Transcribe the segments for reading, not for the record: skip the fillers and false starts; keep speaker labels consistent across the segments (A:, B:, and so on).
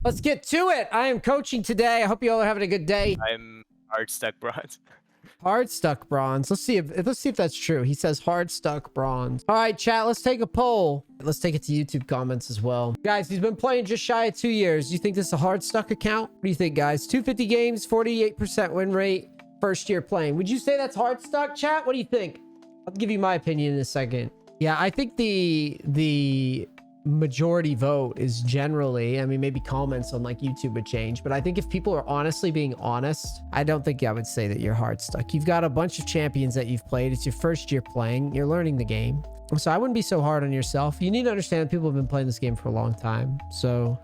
A: Let's get to it. I am coaching today. I hope you all are having a good day.
B: I'm Hardstuck bronze.
A: Hardstuck bronze. Let's see if that's true. He says Hardstuck bronze. All right, chat. Let's take a poll. Let's take it to YouTube comments as well. Guys, he's been playing just shy of 2 years. Do you think this is a Hardstuck account? What do you think, guys? 250 games, 48% win rate, first year playing. Would you say that's Hardstuck, chat? What do you think? I'll give you my opinion in a second. Yeah, I think the majority vote is generally, I mean, maybe comments on like YouTube would change, but I think if people are honestly being honest, I don't think I would say that you're hard stuck. You've got a bunch of champions that you've played. It's your first year playing. You're learning the game. So I wouldn't be so hard on yourself. You need to understand people have been playing this game for a long time. So,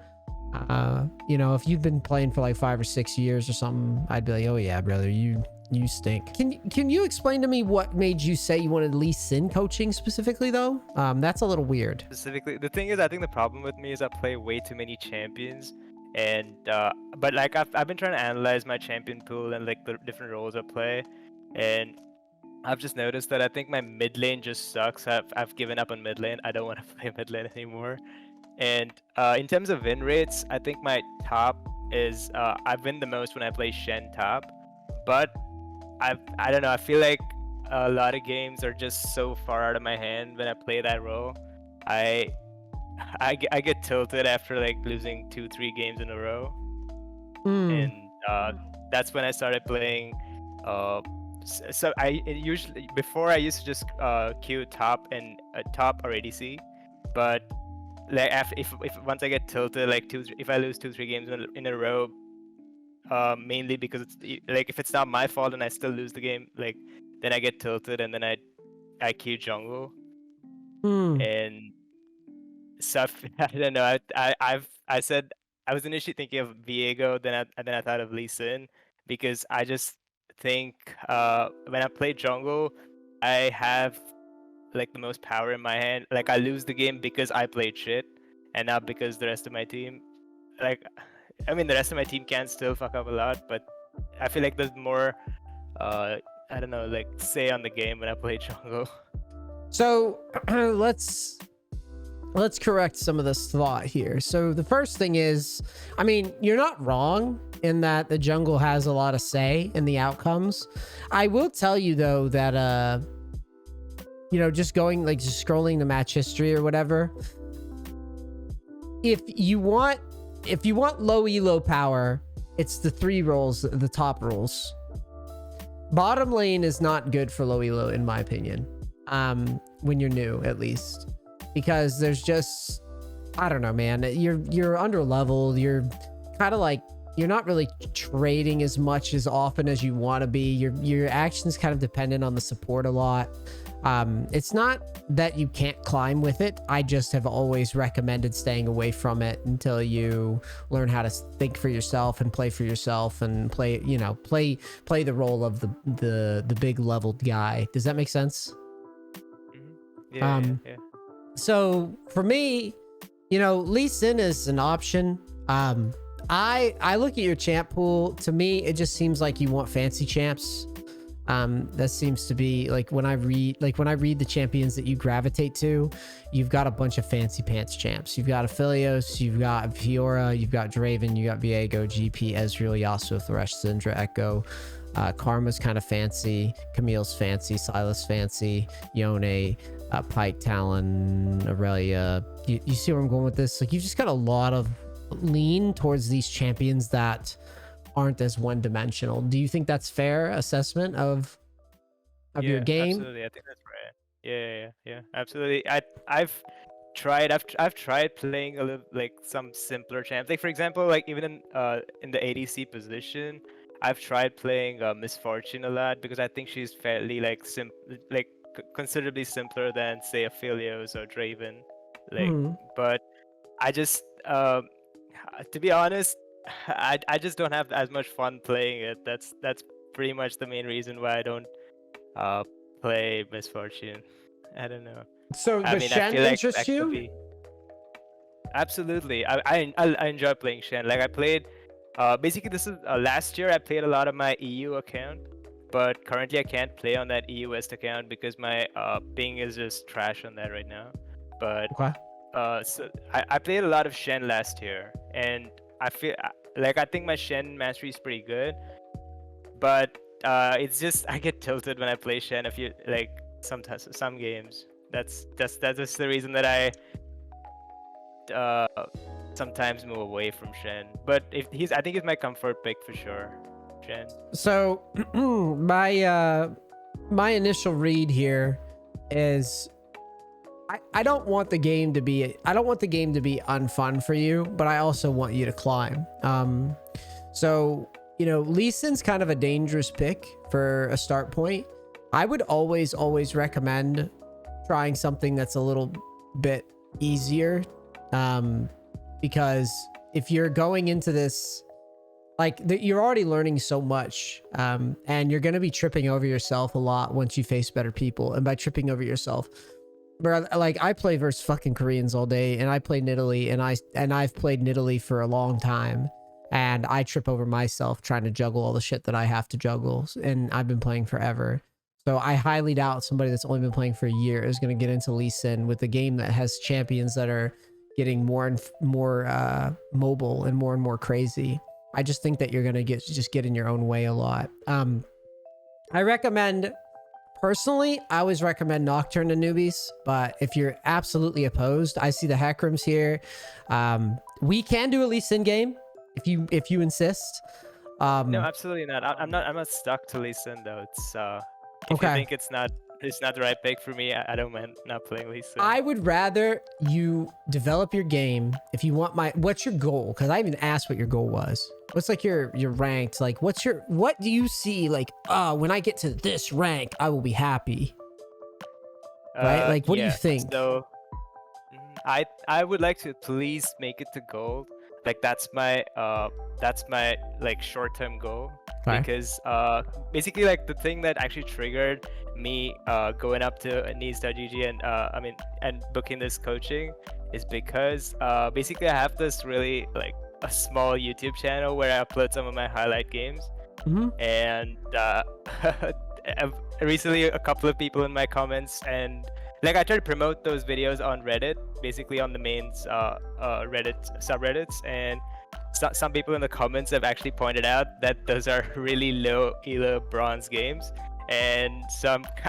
A: you know, if you've been playing for like 5 or 6 years or something, I'd be like, oh yeah, brother, you stink. Can you explain to me what made you say you wanted NEACE in coaching specifically though? That's a little weird.
B: Specifically, the thing is, I think the problem with me is I play way too many champions, and but like I've been trying to analyze my champion pool and like the different roles I play, and I've just noticed that I think my mid lane just sucks. I've given up on mid lane. I don't want to play mid lane anymore. And in terms of win rates, I think my top is I win the most when I play Shen top, but I don't know. I feel like a lot of games are just so far out of my hand when I play that role. I I get tilted after like losing 2-3 games in a row, and that's when I started playing. So I usually before I used to just queue top and top or ADC, but like after if once I get tilted like if I lose 2-3 games in a row, mainly because it's like if it's not my fault and I still lose the game, like then I get tilted and then I queue jungle, and stuff. I don't know. I said I was initially thinking of Viego, then I thought of Lee Sin, because I just think when I play jungle, I have like the most power in my hand. Like I lose the game because I played shit, and not because the rest of my team. Like, I mean, the rest of my team can still fuck up a lot, but I feel like there's more, I don't know, like say on the game when I play jungle.
A: So let's correct some of this thought here. So the first thing is, I mean, you're not wrong in that the jungle has a lot of say in the outcomes. I will tell you though that you know, just scrolling the match history or whatever, if you want low elo power, it's the 3 roles, the top roles. Bottom lane is not good for low elo in my opinion, when you're new at least, because there's just, I don't know, man, you're under leveled. You're kind of like, you're not really trading as much as often as you want to be. Your actions kind of dependent on the support a lot. It's not that you can't climb with it. I just have always recommended staying away from it until you learn how to think for yourself and play for yourself and play, you know, play the role of the big leveled guy. Does that make sense?
B: Yeah, yeah.
A: So for me, you know, Lee Sin is an option. I look at your champ pool. To me, it just seems like you want fancy champs. That seems to be like when I read the champions that you gravitate to, you've got a bunch of fancy pants champs. You've got Aphelios, you've got Fiora, you've got Draven, you got Viego, GP, Ezreal, Yasuo, Thresh, Syndra, Echo. Karma's kind of fancy, Camille's fancy, Silas fancy, Yone, Pike, Talon, Aurelia. You see where I'm going with this? Like, you've just got a lot of lean towards these champions that aren't as one-dimensional. Do you think that's fair assessment of your game?
B: Absolutely, I think that's right. Yeah, absolutely. I've tried playing a little like some simpler champs. Like for example, like even in the ADC position, I've tried playing Misfortune a lot because I think she's fairly like considerably simpler than say Aphelios or Draven. Like, but I just to be honest, I just don't have as much fun playing it. That's pretty much the main reason why I don't play Misfortune. I don't know.
A: So the Shen interests you?
B: Absolutely. I enjoy playing Shen. Like I played basically this is last year I played a lot of my EU account, but currently I can't play on that EU West account because my ping is just trash on that right now. But
A: Okay.
B: so I played a lot of Shen last year, and I feel like I think my Shen mastery is pretty good, but it's just I get tilted when I play Shen. If you like sometimes some games, that's the reason that I sometimes move away from Shen. But if I think he's my comfort pick for sure, Shen.
A: So my initial read here is I don't want the game to be unfun for you, but I also want you to climb. So you know, Lee Sin's kind of a dangerous pick for a start point. I would always recommend trying something that's a little bit easier, because if you're going into this like you're already learning so much, and you're going to be tripping over yourself a lot once you face better people. And by tripping over yourself, bro, like I play versus fucking Koreans all day, and I play Nidalee, and I've played Nidalee for a long time, and I trip over myself trying to juggle all the shit that I have to juggle, and I've been playing forever. So I highly doubt somebody that's only been playing for a year is going to get into Lee Sin with a game that has champions that are getting more and more mobile and more crazy. I just think that you're going to get in your own way a lot. I recommend, personally, I always recommend Nocturne to newbies, but if you're absolutely opposed, I see the hack rooms here. We can do a Lee Sin game if you insist.
B: No, absolutely not. I'm not stuck to Lee Sin though. It's if
A: Okay.
B: you think it's not the right pick for me, I don't mind not playing Lee Sin.
A: I would rather you develop your game. If you want what's your goal? Because I even asked what your goal was. What's like your ranked? Like what do you see? Like, when I get to this rank, I will be happy. Right? Like, what do you think?
B: So, I would like to please make it to gold. Like that's my like short-term goal.
A: Okay.
B: Because basically like the thing that actually triggered me going up to NEACE.gg and booking this coaching is because basically I have this really like a small YouTube channel where I upload some of my highlight games.
A: Mm-hmm.
B: And recently a couple of people in my comments, and like I try to promote those videos on Reddit, basically on the main Reddit subreddits, and some people in the comments have actually pointed out that those are really low elo bronze games, and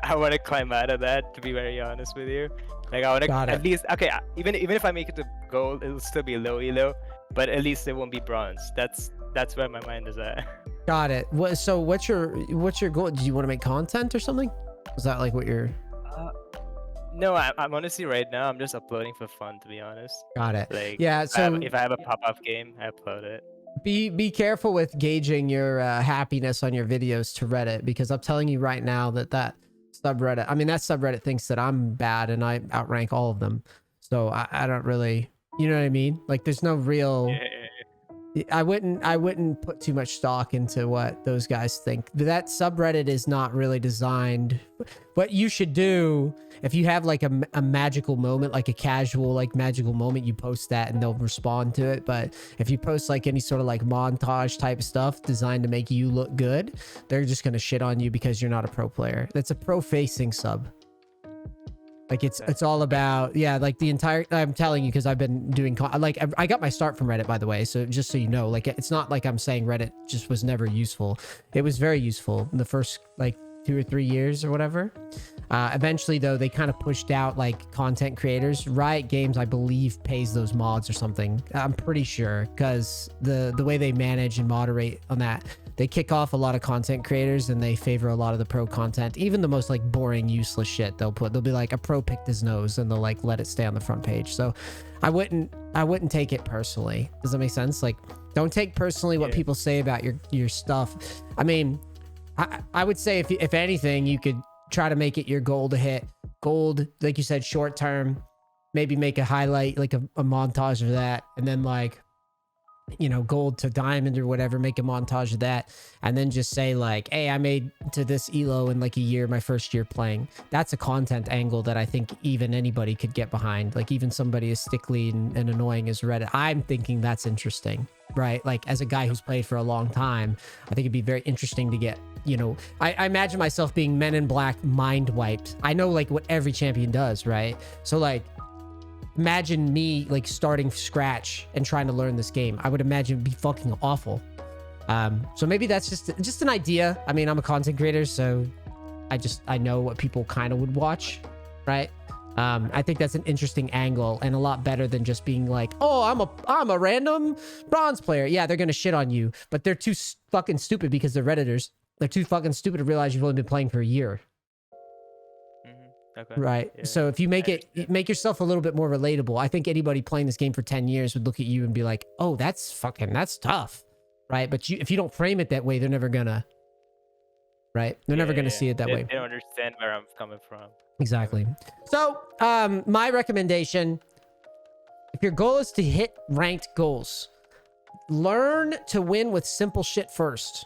B: I want to climb out of that, to be very honest with you. Like I want to at least, okay, even if I make it to gold, it'll still be low elo, but at least it won't be bronze. That's where my mind is at.
A: Got it. So what's your goal? Do you want to make content or something? Is that like what you're...
B: No, I'm honestly right now I'm just uploading for fun, to be honest.
A: Got it.
B: Like,
A: yeah, so
B: if I have a pop-up game, I upload it.
A: Be careful with gauging your happiness on your videos to Reddit, because I'm telling you right now that subreddit thinks that I'm bad and I outrank all of them. So I don't really, you know what I mean? Like there's no real...
B: Yeah.
A: I wouldn't put too much stock into what those guys think. That subreddit is not really designed. What you should do, if you have like a magical moment, like a casual like magical moment, you post that and they'll respond to it. But if you post like any sort of like montage type stuff designed to make you look good, they're just gonna shit on you because you're not a pro player. That's a pro facing sub. Like it's all about, yeah, like the entire, I'm telling you, because I've been doing, like I got my start from Reddit, by the way. So just so you know, like it's not like I'm saying Reddit just was never useful. It was very useful in the first like 2 or 3 years or whatever. Eventually though, they kind of pushed out like content creators. Riot Games, I believe, pays those mods or something. I'm pretty sure, because the way they manage and moderate on that, they kick off a lot of content creators and they favor a lot of the pro content. Even the most like boring, useless shit they'll be like, a pro picked his nose, and they'll like let it stay on the front page. So I wouldn't take it personally. Does that make sense? Like, don't take personally what people say about your stuff. I mean, I would say if anything, you could try to make it your goal to hit gold, like you said, short term. Maybe make a highlight, like a montage of that, and then like, you know, gold to diamond or whatever, make a montage of that, and then just say like, hey, I made to this elo in like a year, my first year playing. That's a content angle that I think even anybody could get behind, like even somebody as stickly and annoying as Reddit. I'm thinking that's interesting, right? Like as a guy who's played for a long time, I think it'd be very interesting to get, you know, I imagine myself being Men in Black mind wiped. I know like what every champion does, right? So like, imagine me like starting from scratch and trying to learn this game. I would imagine it'd be fucking awful. So maybe that's just an idea. I mean, I'm a content creator, so I know what people kind of would watch, right? I think that's an interesting angle and a lot better than just being like, oh, I'm a random bronze player. Yeah, they're gonna shit on you, but they're too fucking stupid because they're Redditors. They're too fucking stupid to realize you've only been playing for a year.
B: Okay.
A: Right.
B: Yeah,
A: So if you make make yourself a little bit more relatable, I think anybody playing this game for 10 years would look at you and be like, oh, that's tough. Right. But if you don't frame it that way, they're never gonna. Right. They're never gonna see it that way.
B: They don't understand where I'm coming from.
A: Exactly. So, my recommendation, if your goal is to hit ranked goals, learn to win with simple shit first.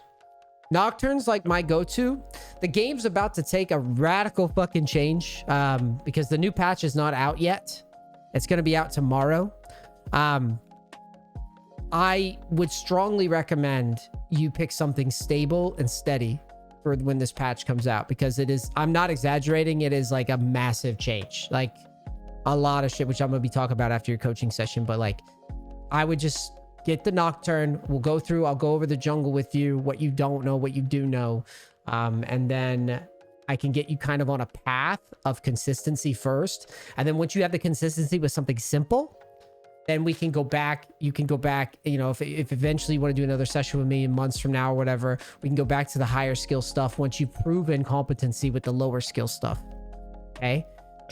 A: Nocturne's like my go-to. The game's about to take a radical fucking change because the new patch is not out yet. It's going to be out tomorrow. I would strongly recommend you pick something stable and steady for when this patch comes out, because it is, I'm not exaggerating, it is like a massive change. Like a lot of shit, which I'm going to be talking about after your coaching session. But like, I would just get the Nocturne. We'll go through, I'll go over the jungle with you, what you don't know, what you do know. And then I can get you kind of on a path of consistency first. And then once you have the consistency with something simple, then we can go back. You can go back, you know, if eventually you want to do another session with me in months from now or whatever, we can go back to the higher skill stuff once you've proven competency with the lower skill stuff. Okay?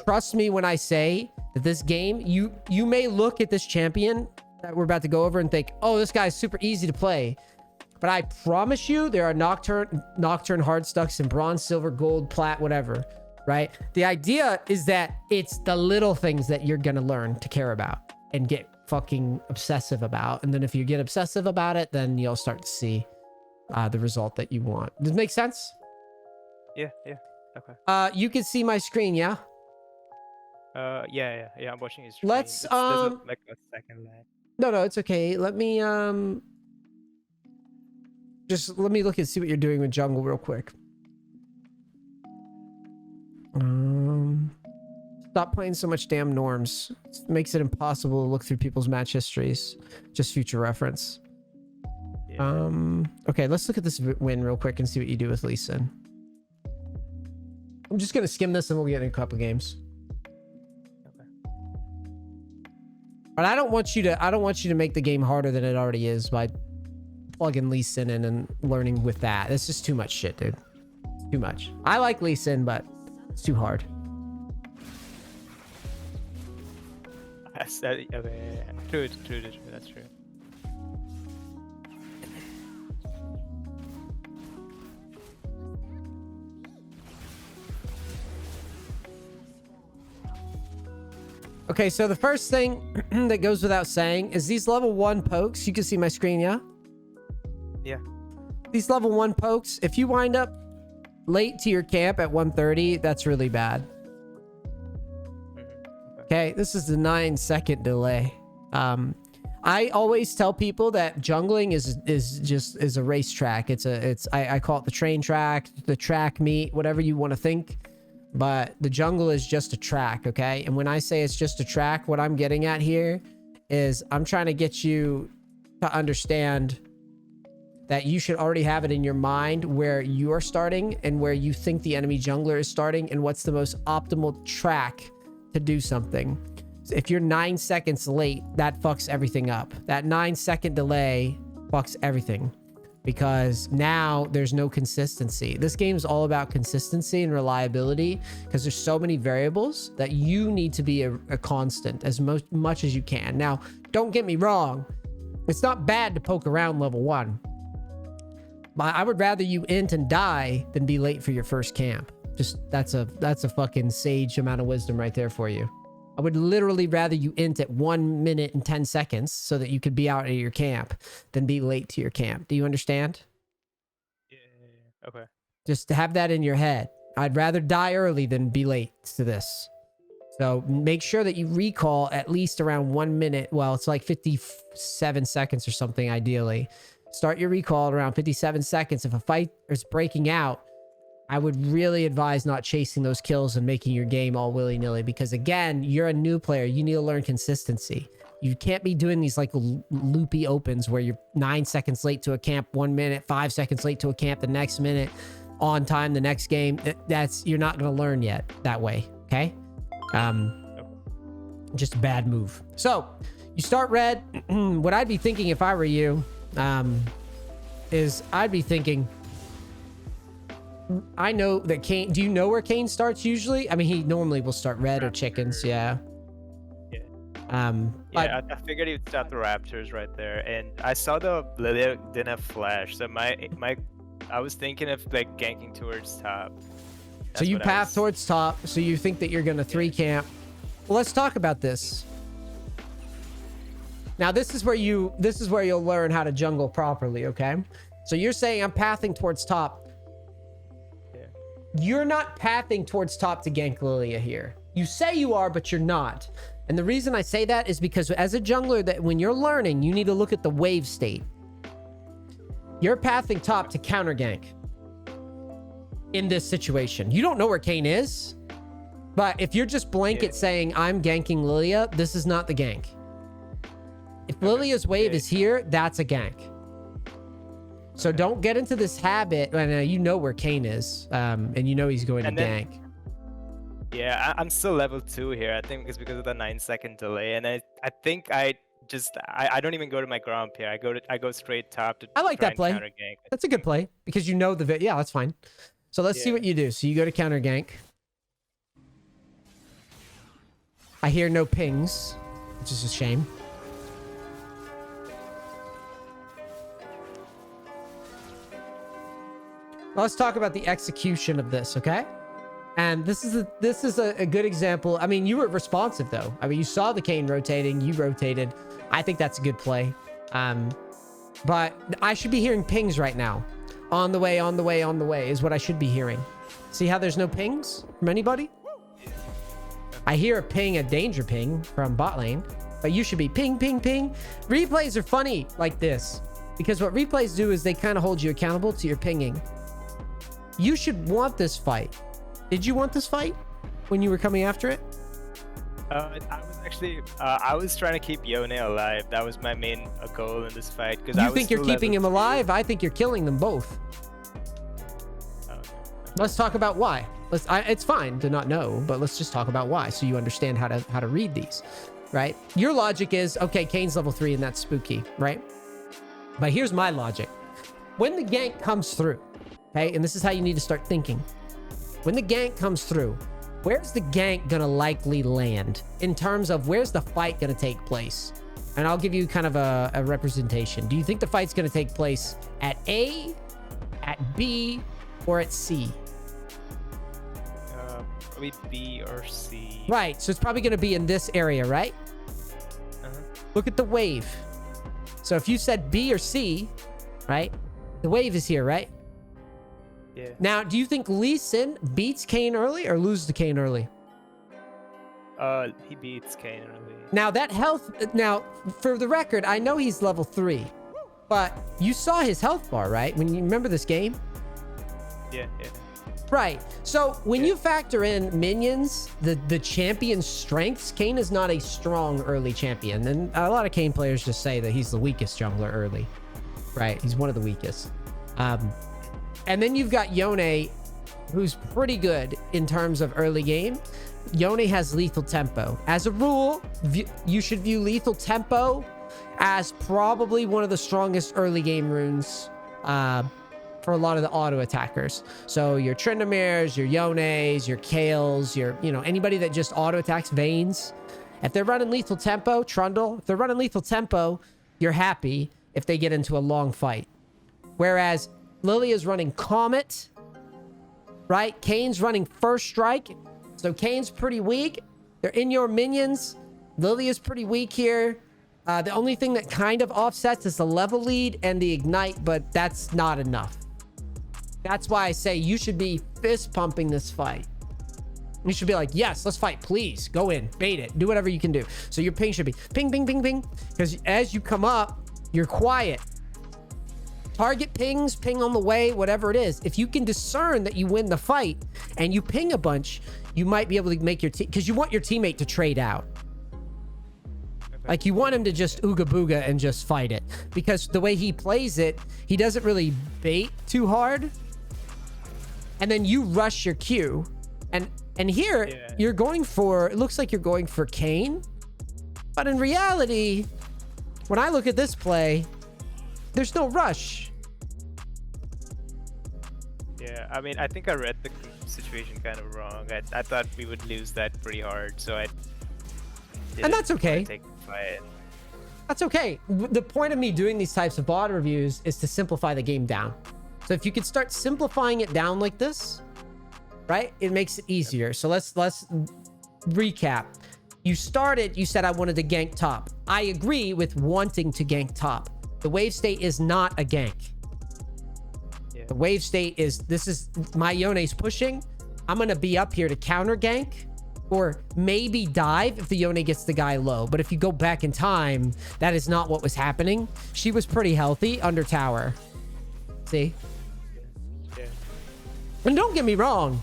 A: Trust me when I say that this game, you may look at this champion that we're about to go over and think, oh, this guy's super easy to play. But I promise you, there are Nocturne Hardstucks in bronze, silver, gold, plat, whatever, right? The idea is that it's the little things that you're going to learn to care about and get fucking obsessive about. And then if you get obsessive about it, then you'll start to see the result that you want. Does it make sense?
B: Yeah. Okay.
A: You can see my screen, yeah?
B: Yeah. I'm watching his screen.
A: Let's,
B: There's like a second lag.
A: No, it's okay. Let me, just let me look and see what you're doing with jungle real quick. Stop playing so much damn norms. It makes it impossible to look through people's match histories. Just future reference. Yeah. Okay, let's look at this win real quick and see what you do with Lee Sin. I'm just gonna skim this and we'll get in a couple games.
B: Okay.
A: But I don't want you to make the game harder than it already is by plugging Lee Sin in and learning with that. It's just too much shit, dude. It's too much. I like Lee Sin, but it's too hard.
B: Okay. True. That's true.
A: Okay, so the first thing that goes without saying is these level 1 pokes. You can see my screen, yeah?
B: Yeah.
A: These level 1 pokes, if you wind up late to your camp at 1:30, that's really bad. Okay, this is the 9-second delay. I always tell people that jungling is a racetrack. I call it the train track, the track meet, whatever you want to think. But the jungle is just a track, okay? And when I say it's just a track, what I'm getting at here is I'm trying to get you to understand that you should already have it in your mind where you are starting and where you think the enemy jungler is starting and what's the most optimal track to do something. If you're 9 seconds late, that fucks everything up. That 9-second delay fucks everything because now there's no consistency. This game is all about consistency and reliability because there's so many variables that you need to be a constant as much as you can. Now, don't get me wrong. It's not bad to poke around level 1. But I would rather you int and die than be late for your first camp. Just that's a fucking sage amount of wisdom right there for you. I would literally rather you int at 1 minute and 10 seconds so that you could be out at your camp than be late to your camp. Do you understand?
B: Yeah. Okay.
A: Just to have that in your head. I'd rather die early than be late to this. So make sure that you recall at least around 1 minute. Well, it's like 57 seconds or something ideally. Start your recall at around 57 seconds. If a fight is breaking out, I would really advise not chasing those kills and making your game all willy-nilly, because again, you're a new player. You need to learn consistency. You can't be doing these like loopy opens where you're 9 seconds late to a camp 1 minute, 5 seconds late to a camp the next minute, on time the next game. You're not going to learn yet that way. Okay. Just a bad move. So you start red. What I'd be thinking if I were you, is I'd be thinking, I know that Kane, do you know where Kane starts usually? I mean, he normally will start red or chickens. Yeah.
B: Yeah, I figured he'd start the Raptors right there, and I saw the Lilia didn't have flash, so I was thinking of like ganking towards top.
A: So you path towards top, so you think that you're gonna 3 camp. Well, let's talk about this. Now, this is where you'll learn how to jungle properly, okay? So you're saying I'm pathing towards top.
B: Yeah.
A: You're not pathing towards top to gank Lilia here. You say you are, but you're not. And the reason I say that is because as a jungler, that when you're learning, you need to look at the wave state. You're pathing top to counter gank in this situation. You don't know where Kane is, but if you're just blanket saying I'm ganking Lilia, this is not the gank. If Lilia's wave is here, that's a gank. So don't get into this habit. And you know where Kane is, and you know he's going to gank.
B: Yeah, I'm still level 2 here. I think it's because of the 9-second delay, and I think I don't even go to my gromp here. I go straight top to.
A: I like that play.
B: Counter gank.
A: That's a good play because you know the yeah, that's fine. So let's see what you do. So you go to counter gank. I hear no pings, which is a shame. Let's talk about the execution of this, okay? And this is a good example. I mean, you were responsive though. I mean, you saw the Kane rotating, you rotated. I think that's a good play. But I should be hearing pings right now. On the way, on the way, on the way is what I should be hearing. See how there's no pings from anybody? I hear a ping, a danger ping from bot lane, but you should be ping, ping, ping. Replays are funny like this because what replays do is they kind of hold you accountable to your pinging. You should want this fight. Did you want this fight when you were coming after it?
B: I was trying to keep Yone alive. That was my main goal in this fight.
A: You think you're keeping him alive? I think you're killing them both.
B: Okay.
A: Let's talk about why. It's fine to not know, but let's just talk about why so you understand how to read these, right? Your logic is, okay, Kane's level 3 and that's spooky, right? But here's my logic. When the gank comes through, okay, and this is how you need to start thinking. When the gank comes through, where's the gank gonna likely land in terms of where's the fight gonna take place? And I'll give you kind of a representation. Do you think the fight's gonna take place at A, at B, or at C?
B: Probably B or C.
A: Right, so it's probably gonna be in this area, right? Look at the wave. So if you said B or C, right? The wave is here, right?
B: Yeah.
A: Now, do you think Lee Sin beats Kane early or loses to Kane early?
B: He beats Kane early.
A: Now, that health... Now, for the record, I know he's level 3. But you saw his health bar, right? When you remember this game?
B: Yeah.
A: Right. So, when you factor in minions, the champion's strengths, Kane is not a strong early champion. And a lot of Kane players just say that he's the weakest jungler early. Right? He's one of the weakest. And then you've got Yone, who's pretty good in terms of early game. Yone has lethal tempo. As a rule, you should view lethal tempo as probably one of the strongest early game runes for a lot of the auto attackers. So your Tryndamirs, your Yones, your Kales, anybody that just auto attacks Vaynes. If they're running lethal tempo, Trundle, if they're running lethal tempo, you're happy if they get into a long fight. Whereas Lilia's running Comet, right? Kane's running First Strike. So Kane's pretty weak. They're in your minions. Lilia's pretty weak here. The only thing that kind of offsets is the level lead and the ignite, but that's not enough. That's why I say you should be fist pumping this fight. You should be like, yes, let's fight, please. Go in, bait it, do whatever you can do. So your ping should be ping, ping, ping, ping. Because as you come up, you're quiet. target pings, ping on the way, whatever it is. If you can discern that you win the fight and you ping a bunch, you might be able to make your team, because you want your teammate to trade out. Like, you want him to just ooga booga and just fight it, because the way he plays it, he doesn't really bait too hard. And then you rush your Q. And here, you're going for, it looks like you're going for Kane. But in reality, when I look at this play, there's no rush.
B: Yeah, I mean, I think I read the situation kind of wrong. I thought we would lose that pretty hard, so I didn't
A: And that's okay.
B: take the fight.
A: That's okay. The point of me doing these types of VOD reviews is to simplify the game down. So if you could start simplifying it down like this, right, it makes it easier. So let's recap. You said I wanted to gank top. I agree with wanting to gank top. The wave state is not a gank.
B: Yeah.
A: The wave state is, this is my Yone's pushing. I'm going to be up here to counter gank or maybe dive if the Yone gets the guy low. But if you go back in time, that is not what was happening. She was pretty healthy under tower. See?
B: Yeah.
A: And don't get me wrong.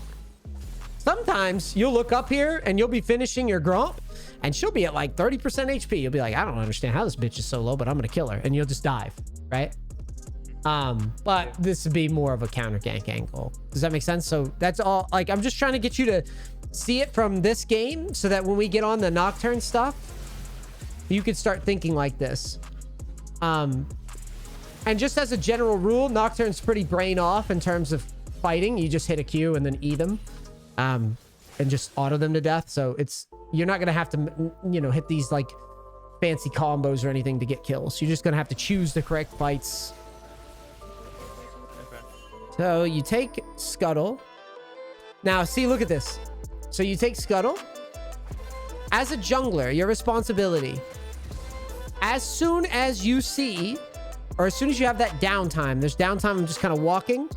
A: Sometimes you'll look up here and you'll be finishing your Gromp and she'll be at like 30% HP. You'll be like, I don't understand how this bitch is so low, but I'm going to kill her. And you'll just dive, right? But this would be more of a counter gank angle. Does that make sense? So that's all. Like, I'm just trying to get you to see it from this game so that when we get on the Nocturne stuff, you can start thinking like this. And just as a general rule, Nocturne's pretty brain off in terms of fighting. You just hit a Q and then E them. And just auto them to death. So you're not going to have to, hit these like fancy combos or anything to get kills. You're just going to have to choose the correct fights.
B: Okay.
A: So you take Scuttle. Now, see, look at this. So you take Scuttle. As a jungler, your responsibility, as soon as you see, or as soon as you have that downtime, there's downtime, I'm just kind of walking,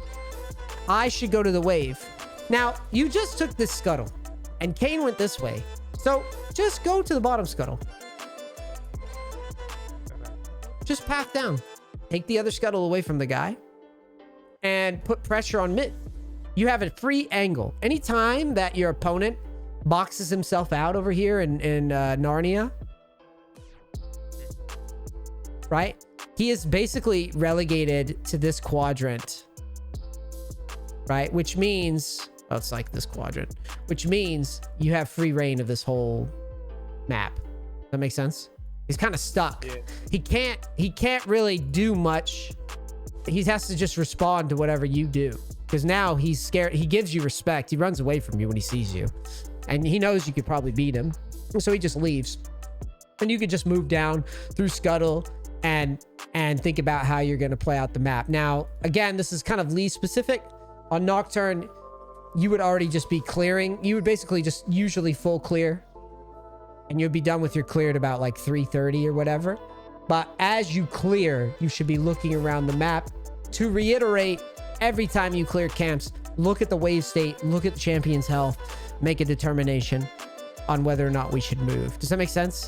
A: I should go to the wave. Now, you just took this Scuttle, and Kane went this way. So, just go to the bottom Scuttle. Just path down. Take the other Scuttle away from the guy, and put pressure on mid. You have a free angle. Anytime that your opponent boxes himself out over here in Narnia, right? He is basically relegated to this quadrant, right? Which means... oh, it's like this quadrant, which means you have free reign of this whole map. That makes sense? He's kind of stuck. Yeah. He can't really do much. He has to just respond to whatever you do, because now he's scared. He gives you respect. He runs away from you when he sees you, and he knows you could probably beat him, so he just leaves. And you could just move down through Scuttle and think about how you're going to play out the map. Now, again, this is kind of Lee specific. On Nocturne, you would already just be clearing. You would basically just usually full clear, and you'd be done with your clear at about like 3:30 or whatever. But as you clear, you should be looking around the map. To reiterate, every time you clear camps, look at the wave state, look at the champion's health, make a determination on whether or not we should move. Does that make sense?